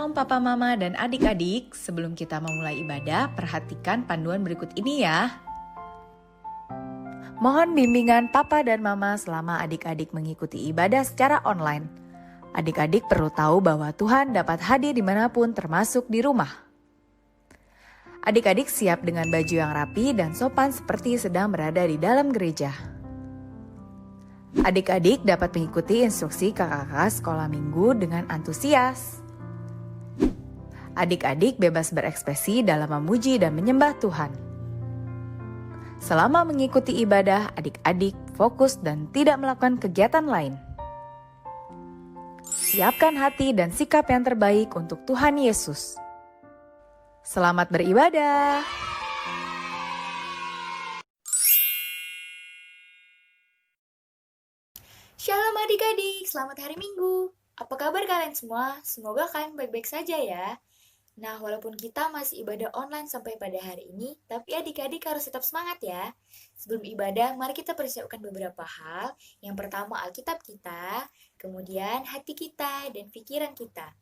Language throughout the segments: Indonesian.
Shalom Papa Mama dan adik-adik, sebelum kita memulai ibadah, perhatikan panduan berikut ini ya. Mohon bimbingan Papa dan Mama selama adik-adik mengikuti ibadah secara online. Adik-adik perlu tahu bahwa Tuhan dapat hadir dimanapun termasuk di rumah. Adik-adik siap dengan baju yang rapi dan sopan seperti sedang berada di dalam gereja. Adik-adik dapat mengikuti instruksi kakak-kakak sekolah minggu dengan antusias. Adik-adik bebas berekspresi dalam memuji dan menyembah Tuhan. Selama mengikuti ibadah, adik-adik fokus dan tidak melakukan kegiatan lain. Siapkan hati dan sikap yang terbaik untuk Tuhan Yesus. Selamat beribadah. Shalom adik-adik, selamat hari Minggu. Apa kabar kalian semua? Semoga kalian baik-baik saja ya. Nah, walaupun kita masih ibadah online sampai pada hari ini, tapi adik-adik harus tetap semangat ya. Sebelum ibadah, mari kita persiapkan beberapa hal. Yang pertama Alkitab kita, kemudian hati kita, dan pikiran kita.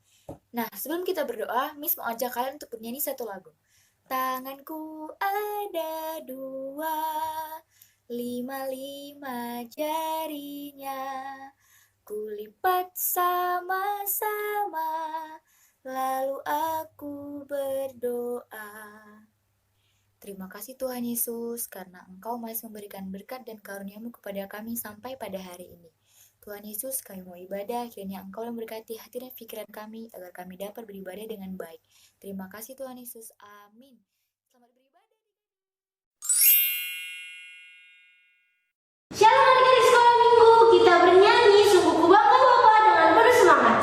Nah, sebelum kita berdoa, Miss mau ajak kalian untuk bernyanyi satu lagu. Tanganku ada dua, 5 jarinya, kulipat sama-sama, lalu aku berdoa. Terima kasih Tuhan Yesus, karena Engkau masih memberikan berkat dan karunia-Mu kepada kami sampai pada hari ini. Tuhan Yesus, kami mau ibadah, kiranya Engkau yang memberkati hati dan pikiran kami, agar kami dapat beribadah dengan baik. Terima kasih Tuhan Yesus, amin. Selamat beribadah. Shalom adik-adik sekolah minggu, kita bernyanyi Sungguh Ku Bangga Bapa dengan penuh semangat.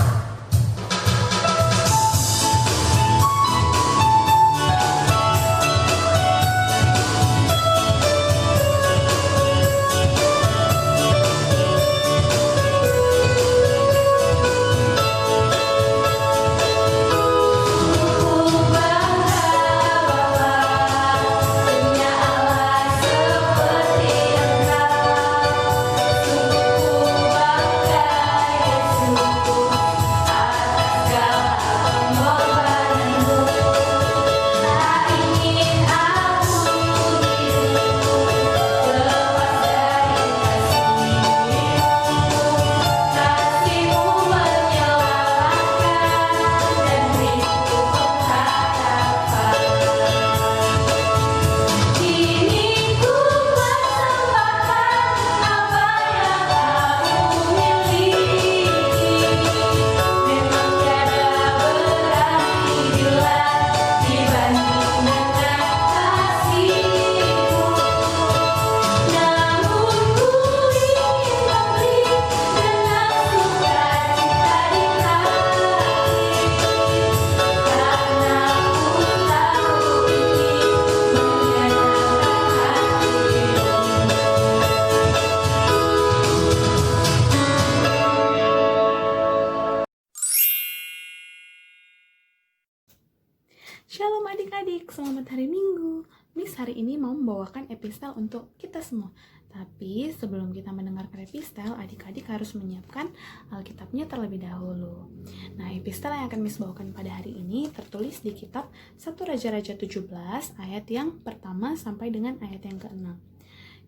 Shalom adik-adik, selamat hari Minggu. Miss hari ini mau membawakan epistel untuk kita semua. Tapi sebelum kita mendengarkan epistel, adik-adik harus menyiapkan Alkitabnya terlebih dahulu. Nah, epistel yang akan Miss bawakan pada hari ini tertulis di kitab 1 Raja-Raja 17 ayat yang pertama sampai dengan ayat yang ke-6.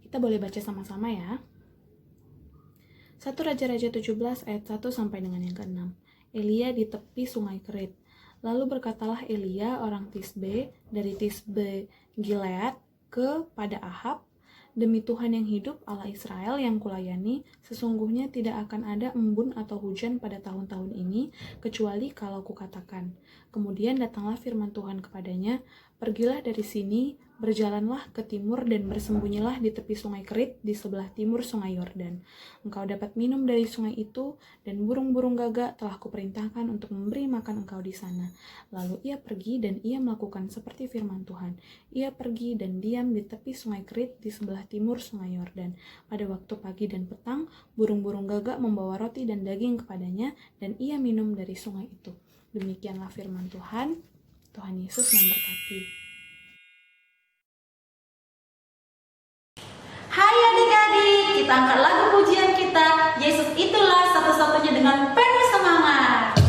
Kita boleh baca sama-sama ya. 1 Raja-Raja 17 ayat 1 sampai dengan yang ke-6. Elia di tepi sungai Kerit. Lalu berkatalah Elia orang Tisbe dari Tisbe Gilead kepada Ahab, demi Tuhan yang hidup Allah Israel yang kulayani, sesungguhnya tidak akan ada embun atau hujan pada tahun-tahun ini, kecuali kalau kukatakan. Kemudian datanglah firman Tuhan kepadanya, pergilah dari sini, berjalanlah ke timur dan bersembunyilah di tepi sungai Kerit di sebelah timur sungai Yordan. Engkau dapat minum dari sungai itu, dan burung-burung gagak telah kuperintahkan untuk memberi makan engkau di sana. Lalu ia pergi dan ia melakukan seperti firman Tuhan. Ia pergi dan diam di tepi sungai Kerit di sebelah timur sungai Yordan. Pada waktu pagi dan petang, burung-burung gagak membawa roti dan daging kepadanya, dan ia minum dari sungai itu. Demikianlah firman Tuhan. Tuhan Yesus memberkati. Hai adik-adik, kita angkat lagu pujian kita, Yesus itulah satu-satunya dengan penuh semangat.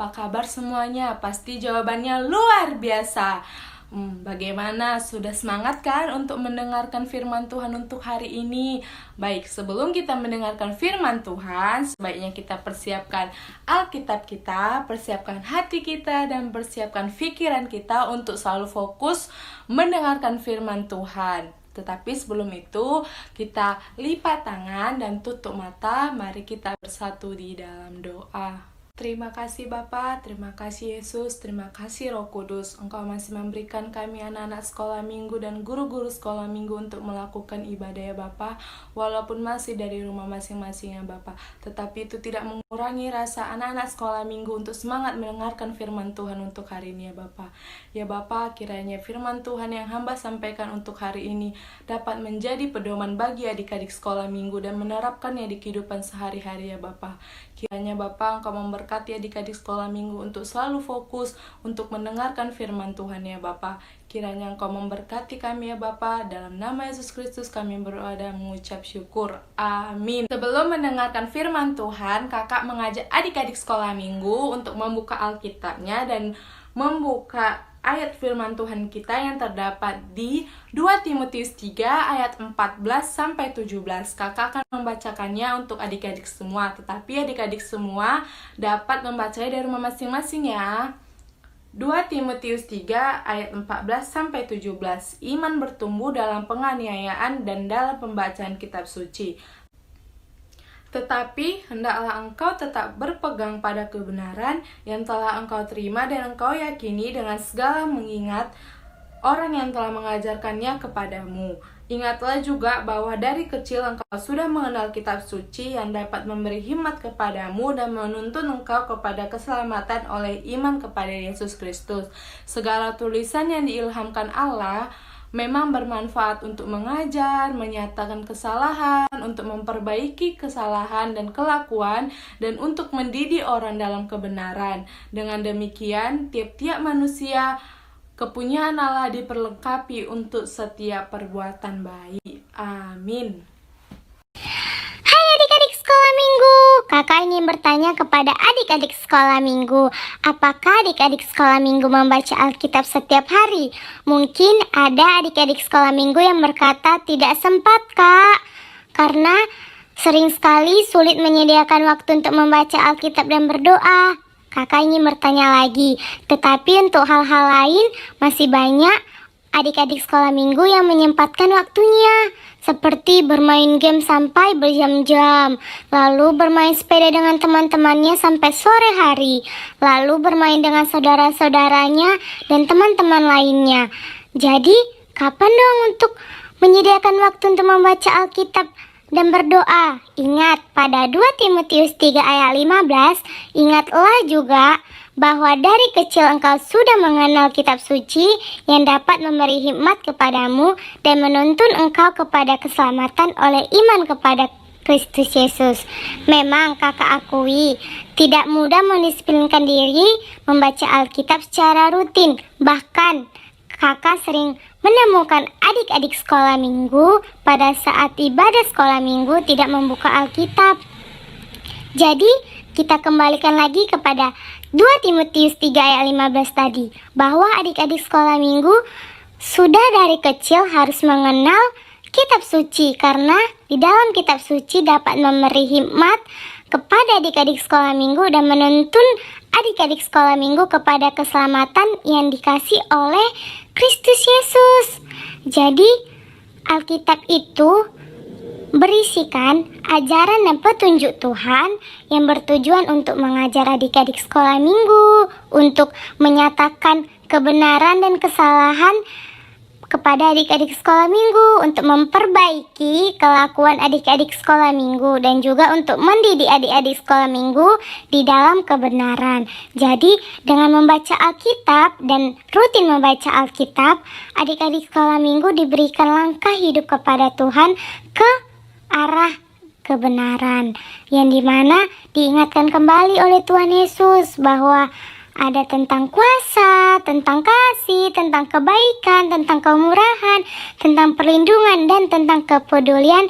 apa kabar semuanya? Pasti jawabannya luar biasa. Bagaimana? Sudah semangat kan untuk mendengarkan firman Tuhan untuk hari ini? Baik, sebelum kita mendengarkan firman Tuhan, sebaiknya kita persiapkan Alkitab kita, persiapkan hati kita, dan persiapkan pikiran kita untuk selalu fokus mendengarkan firman Tuhan. Tetapi sebelum itu, kita lipat tangan dan tutup mata. Mari kita bersatu di dalam doa. Terima kasih Bapa, terima kasih Yesus, terima kasih Roh Kudus. Engkau masih memberikan kami anak-anak sekolah minggu dan guru-guru sekolah minggu untuk melakukan ibadah ya Bapa. Walaupun masih dari rumah masing-masing ya Bapa, tetapi itu tidak mengurangi rasa anak-anak sekolah minggu untuk semangat mendengarkan firman Tuhan untuk hari ini ya Bapa. Ya Bapa, kiranya firman Tuhan yang hamba sampaikan untuk hari ini dapat menjadi pedoman bagi adik-adik sekolah minggu dan menerapkannya di kehidupan sehari-hari ya Bapa. Kiranya Bapa Engkau memberkati adik-adik sekolah minggu untuk selalu fokus untuk mendengarkan firman Tuhan ya Bapa. Kiranya Engkau memberkati kami ya Bapa. Dalam nama Yesus Kristus kami berdoa dan mengucap syukur. Amin. Sebelum mendengarkan firman Tuhan, kakak mengajak adik-adik sekolah minggu untuk membuka Alkitabnya dan membuka ayat firman Tuhan kita yang terdapat di 2 Timotius 3 ayat 14 sampai 17. Kakak akan membacakannya untuk adik-adik semua, tetapi adik-adik semua dapat membacanya dari rumah masing-masing ya. 2 Timotius 3 ayat 14 sampai 17. Iman bertumbuh dalam penganiayaan dan dalam pembacaan kitab suci. Tetapi hendaklah engkau tetap berpegang pada kebenaran yang telah engkau terima dan engkau yakini dengan segala mengingat orang yang telah mengajarkannya kepadamu. Ingatlah juga bahwa dari kecil engkau sudah mengenal kitab suci yang dapat memberi hikmat kepadamu dan menuntun engkau kepada keselamatan oleh iman kepada Yesus Kristus. Segala tulisan yang diilhamkan Allah memang bermanfaat untuk mengajar, menyatakan kesalahan, untuk memperbaiki kesalahan dan kelakuan, dan untuk mendidik orang dalam kebenaran. Dengan demikian, tiap-tiap manusia kepunyaan Allah diperlengkapi untuk setiap perbuatan baik. Amin. Hai adik-adik sekolah minggu, kakak ingin bertanya kepada adik-adik sekolah minggu, apakah adik-adik sekolah minggu membaca Alkitab setiap hari? Mungkin ada adik-adik sekolah minggu yang berkata tidak sempat kak, karena sering sekali sulit menyediakan waktu untuk membaca Alkitab dan berdoa. Kakak ingin bertanya lagi, tetapi untuk hal-hal lain masih banyak adik-adik sekolah minggu yang menyempatkan waktunya, seperti bermain game sampai berjam-jam, lalu bermain sepeda dengan teman-temannya sampai sore hari, lalu bermain dengan saudara-saudaranya dan teman-teman lainnya. Jadi, kapan dong untuk menyediakan waktu untuk membaca Alkitab dan berdoa? Ingat, pada 2 Timotius 3 ayat 15, ingatlah juga bahwa dari kecil engkau sudah mengenal kitab suci yang dapat memberi hikmat kepadamu dan menuntun engkau kepada keselamatan oleh iman kepada Kristus Yesus. Memang kakak akui tidak mudah mendisiplinkan diri membaca Alkitab secara rutin. Bahkan kakak sering menemukan adik-adik sekolah minggu pada saat ibadah sekolah minggu tidak membuka Alkitab. Jadi kita kembalikan lagi kepada 2 Timotius 3 ayat 15 tadi, bahwa adik-adik sekolah minggu sudah dari kecil harus mengenal kitab suci, karena di dalam kitab suci dapat memberi hikmat kepada adik-adik sekolah minggu dan menuntun adik-adik sekolah minggu kepada keselamatan yang dikasih oleh Kristus Yesus. Jadi Alkitab itu berisikan ajaran dan petunjuk Tuhan yang bertujuan untuk mengajar adik-adik sekolah minggu, untuk menyatakan kebenaran dan kesalahan kepada adik-adik sekolah minggu, untuk memperbaiki kelakuan adik-adik sekolah minggu, dan juga untuk mendidik adik-adik sekolah minggu di dalam kebenaran. Jadi dengan membaca Alkitab dan rutin membaca Alkitab, adik-adik sekolah minggu diberikan langkah hidup kepada Tuhan ke arah kebenaran, yang dimana diingatkan kembali oleh Tuhan Yesus bahwa ada tentang kuasa, tentang kasih, tentang kebaikan, tentang kemurahan, tentang perlindungan, dan tentang kepedulian.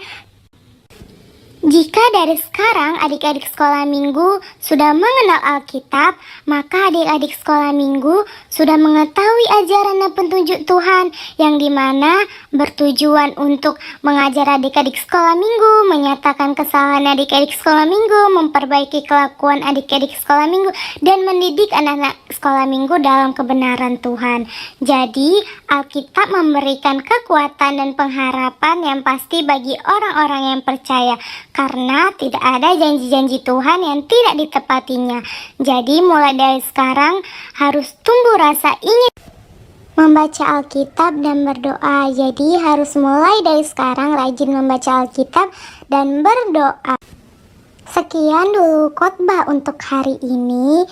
Jika dari sekarang adik-adik sekolah minggu sudah mengenal Alkitab, maka adik-adik sekolah minggu sudah mengetahui ajaran dan petunjuk Tuhan yang dimana bertujuan untuk mengajar adik-adik sekolah minggu, menyatakan kesalahan adik-adik sekolah minggu, memperbaiki kelakuan adik-adik sekolah minggu, dan mendidik anak-anak sekolah minggu dalam kebenaran Tuhan. Jadi, Alkitab memberikan kekuatan dan pengharapan yang pasti bagi orang-orang yang percaya, karena tidak ada janji-janji Tuhan yang tidak ditepatinya. Jadi mulai dari sekarang harus tumbuh rasa ingin membaca Alkitab dan berdoa. Jadi harus mulai dari sekarang rajin membaca Alkitab dan berdoa. Sekian dulu khotbah untuk hari ini.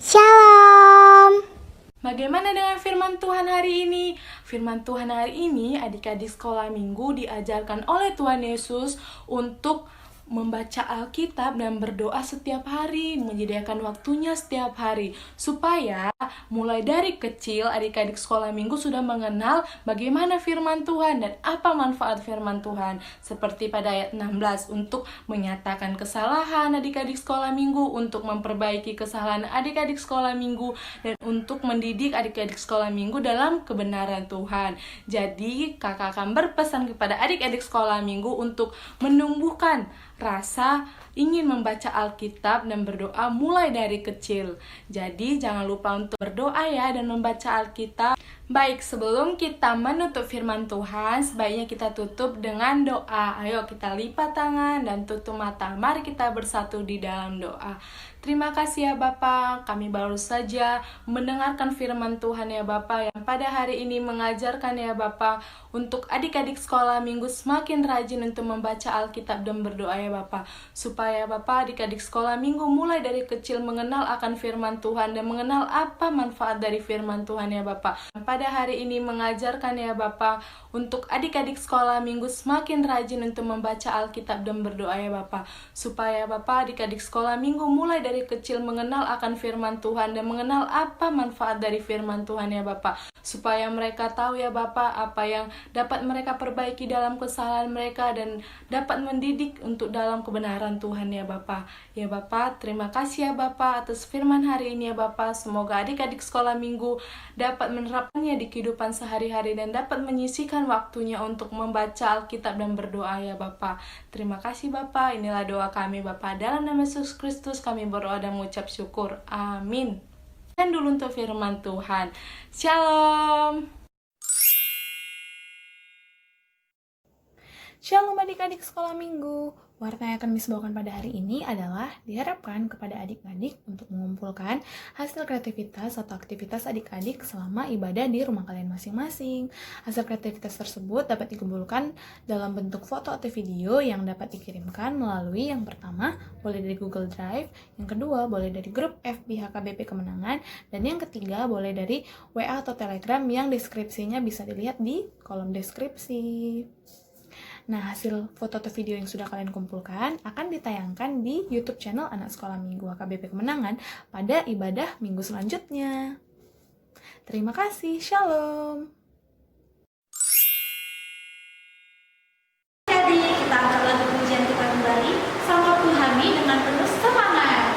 Shalom. Bagaimana dengan firman Tuhan hari ini? Firman Tuhan hari ini adik-adik sekolah minggu diajarkan oleh Tuhan Yesus untuk membaca Alkitab dan berdoa setiap hari, menyediakan waktunya setiap hari, supaya mulai dari kecil adik-adik sekolah minggu sudah mengenal bagaimana firman Tuhan dan apa manfaat firman Tuhan. Seperti pada ayat 16, untuk menyatakan kesalahan adik-adik sekolah minggu, untuk memperbaiki kesalahan adik-adik sekolah minggu, dan untuk mendidik adik-adik sekolah minggu dalam kebenaran Tuhan. Jadi kakak akan berpesan kepada adik-adik sekolah minggu untuk menumbuhkan rasa ingin membaca Alkitab dan berdoa mulai dari kecil. Jadi jangan lupa untuk berdoa ya dan membaca Alkitab. Baik, sebelum kita menutup firman Tuhan, sebaiknya kita tutup dengan doa. Ayo kita lipat tangan dan tutup mata. Mari kita bersatu di dalam doa. Terima kasih ya Bapa, kami baru saja mendengarkan firman Tuhan ya Bapa, yang pada hari ini mengajarkan ya Bapa, untuk adik-adik sekolah minggu semakin rajin untuk membaca Alkitab dan berdoa ya Bapa, supaya Bapa adik-adik sekolah minggu mulai dari kecil mengenal akan firman Tuhan dan mengenal apa manfaat dari firman Tuhan ya Bapa. Pada hari ini mengajarkan ya Bapa, untuk adik-adik sekolah minggu semakin rajin untuk membaca Alkitab dan berdoa ya Bapa, supaya Bapa adik-adik sekolah minggu mulai dari kecil mengenal akan firman Tuhan dan mengenal apa manfaat dari firman Tuhan ya Bapa, supaya mereka tahu ya Bapa apa yang dapat mereka perbaiki dalam kesalahan mereka dan dapat mendidik untuk dalam kebenaran Tuhan ya Bapa. Ya Bapa, terima kasih ya Bapa atas firman hari ini ya Bapa. Semoga adik-adik sekolah minggu dapat menerapkannya di kehidupan sehari-hari dan dapat menyisihkan waktunya untuk membaca Alkitab dan berdoa ya Bapa. Terima kasih Bapa. Inilah doa kami Bapa. Dalam nama Yesus Kristus kami berdoa dan mengucap syukur. Amin. Dan dulu untuk firman Tuhan. Shalom. Shalom adik-adik sekolah minggu. Warna yang akan Miss bawakan pada hari ini adalah diharapkan kepada adik-adik untuk mengumpulkan hasil kreativitas atau aktivitas adik-adik selama ibadah di rumah kalian masing-masing. Hasil kreativitas tersebut dapat dikumpulkan dalam bentuk foto atau video yang dapat dikirimkan melalui yang pertama boleh dari Google Drive, yang kedua boleh dari grup FB HKBP Kemenangan, dan yang ketiga boleh dari WA atau Telegram yang deskripsinya bisa dilihat di kolom deskripsi. Nah, hasil foto atau video yang sudah kalian kumpulkan akan ditayangkan di YouTube channel Anak Sekolah Minggu HKBP Kemenangan pada ibadah minggu selanjutnya. Terima kasih, shalom. Jadi kita angkat lagu pujian kita kembali, sama Tuhani dengan penuh semangat.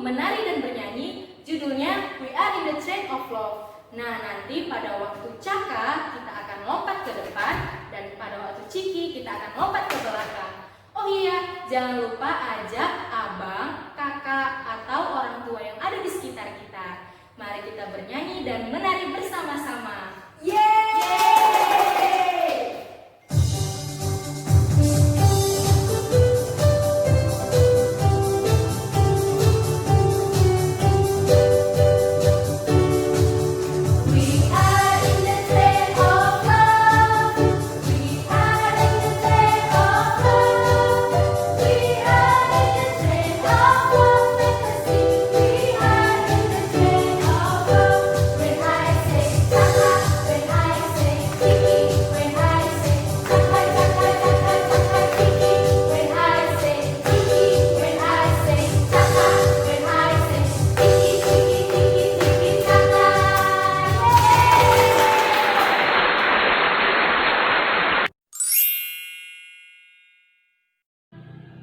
menari dan bernyanyi, judulnya We Are in the Train of Love. Nah, nanti pada waktu Caka kita akan lompat ke depan, dan pada waktu Ciki kita akan lompat ke belakang. Oh iya, iya, jangan lupa ajak abang, kakak, atau orang tua yang ada di sekitar kita. Mari kita bernyanyi dan menari bersama-sama.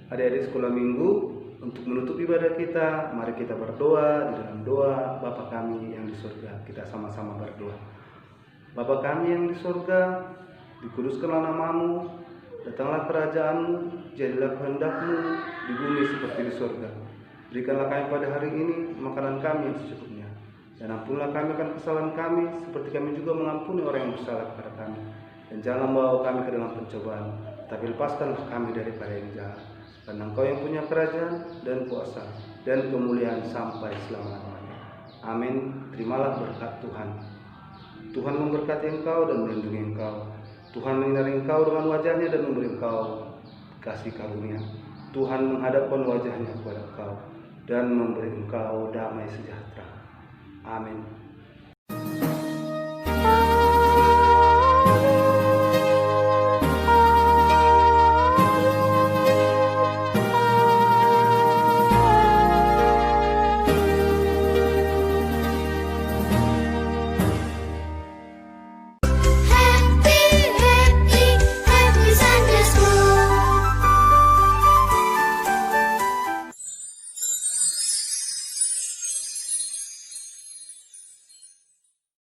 Adik-adik sekolah minggu, untuk menutup ibadah kita, mari kita berdoa di dalam doa Bapa kami yang di surga. Kita sama-sama berdoa. Bapa kami yang di surga, dikuduskanlah namamu, datanglah kerajaanmu, jadilah kehendakmu di bumi seperti di surga. Berikanlah kami pada hari ini makanan kami yang secukupnya, dan ampunilah kami akan kesalahan kami, seperti kami juga mengampuni orang yang bersalah kepada kami. Dan jangan membawa kami ke dalam pencobaan, tapi lepaskanlah kami daripada yang jahat. Karena Engkau yang punya kerajaan dan kuasa dan kemuliaan sampai selama-lamanya. Amin. Terimalah berkat Tuhan. Tuhan memberkati engkau dan melindungi engkau. Tuhan menyinari engkau dengan wajahnya dan memberi engkau kasih karunia. Tuhan menghadapkan wajahnya kepada engkau dan memberi engkau damai sejahtera. Amin.